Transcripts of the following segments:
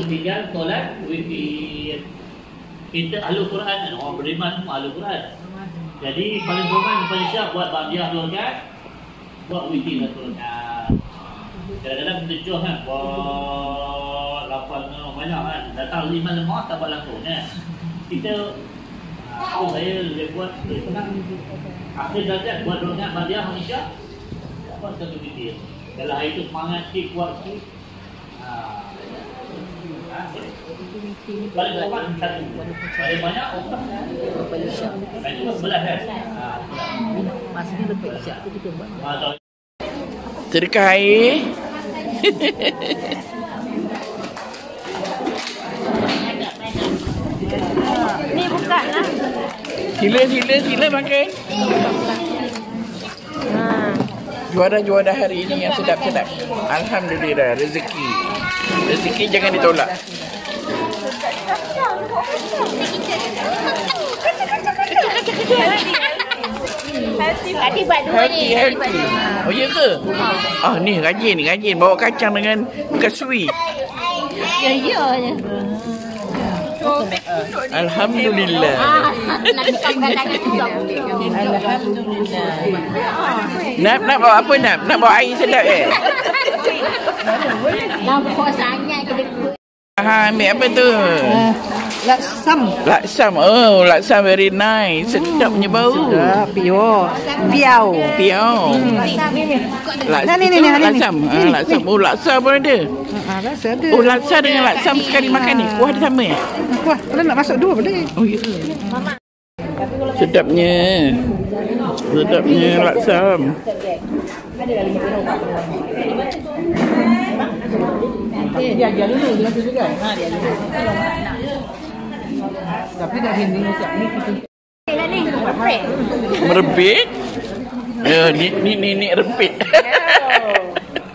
tinggal solat witir. Kita ahli Quran, orang beriman semua ahli Quran. Jadi paling kurang paling siap buat ba'diyah 2 rakaat, buat witir 1 rakaat. Kadang-kadang kita cuh kan, buat lapan banyak kan, datang 5 lemah tak buat langsung kan. Kita saya lebih buat akhir darjat buat 2 rakaat ba'diyah Malaysia, buat 1 witir. Kalau hari itu semangat sikit, kuat sikit. Paling kurang 1. Paling banyak orang paling syak. itu 11 kan. Masnya lebih syak tu kita buat. Sedekah air. Ni buka lah. Sila makan. Juara hari ini yang sedap-sedap. Alhamdulillah, rezeki jangan ditolak. Tadi buat 2 ni. Healthy. Oh ya ke? Ni rajin. Bawa kacang dengan kasui. Ya je. Alhamdulillah. Nak tukar lagi tu. Alhamdulillah. Nak bawa apa nak? Nak bawa air sedap Nampak sangat kita. Ambil apa tu? Laksam. Oh, laksam very nice. Sedap punya bau. Sedap, piau. Laksam. Laksam. Oh, laksam pun ada. Rasa ada. Oh, laksa dengan laksam sekali makan ni. Kuah dia sama ya? Kuah, kalau nak masuk 2 boleh. Oh, ya. Sedapnya laksam. Dia dulu dia tu juga. Dia dulu. Tapi dah hindi macam ni kita. Merebit? Ni rempit.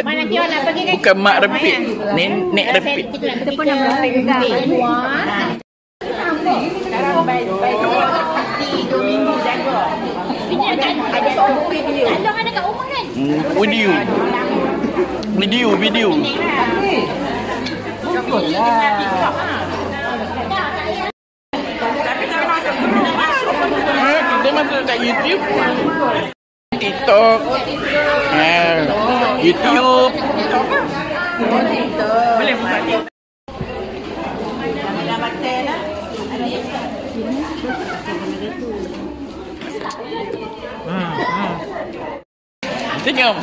Mana Tio nak pergi kan? Bukan mak rempit. Nenek rempit. Kita pun nak rempit juga. Sekarang baik 2 minggu jaga. Ada seorang video. Tolong ada kat rumah kan? Video. Kita masuk kat YouTube, TikTok, YouTube. Boleh buka TikTok. Senyum.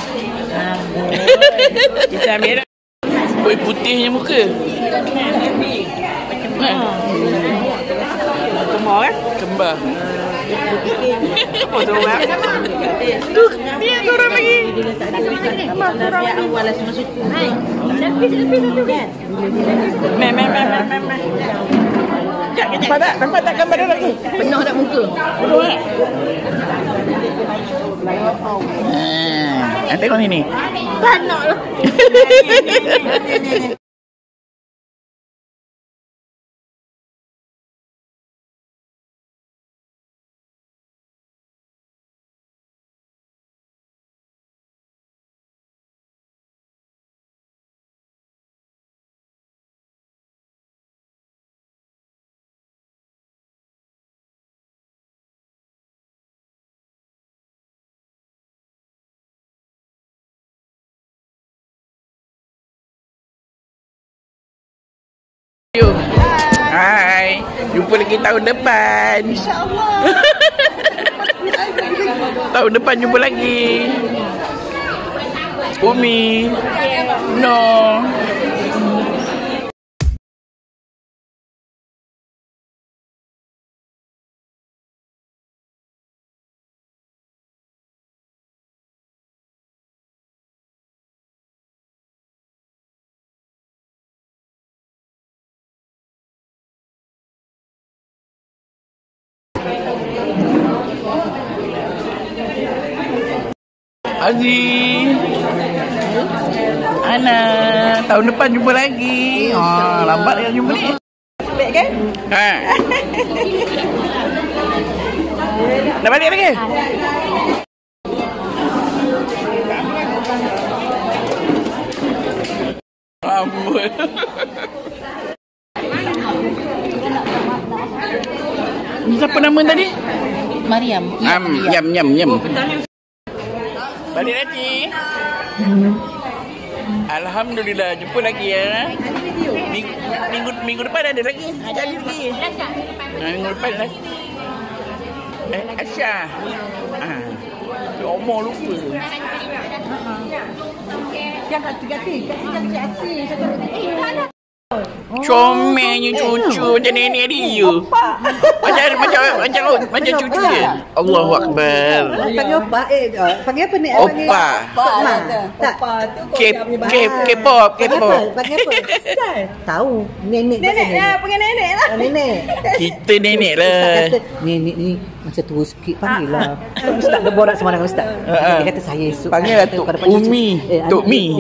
Kita ambil. Oi, putihnya muka. Kembar. Apa tu orang? Tu dia tu orang lagi. Biar awal lah semua suci. Hai. Selfie satu kan? Mem. Nampak tak gambar dia lagi? Penuh tak muka. Penuh tak? Tengok sini. Panak lah. Hai, jumpa lagi tahun depan. InsyaAllah. Tahun depan jumpa lagi. Umi, no. Aziz, Ana, tahun depan jumpa lagi. Lambat dia jumpa ni. Baik kan? Dah balik lagi? Amboi. Siapa nama tadi? Mariam. Nyam. Balik lagi. Alhamdulillah, jumpa lagi ya. Minggu depan ada lagi. Jadi lagi. Minggu depan lagi. Asya. Omong lupa. Yang kat hati. Comelnya cucu macam nenek dia. Macam cucu dia. Allahu Akbar. Panggil opa. Panggil apa ni? Opa. Tak. K-pop. Panggil apa? Tahu. Nenek ya, panggil nenek lah. Nenek. Kita nenek lah. Nenek ni macam tua sikit, panggil lah. Ustaz dia borak sama dengan Ustaz. Dia kata saya esok. Panggil lah Tok Umi. Tok Mi.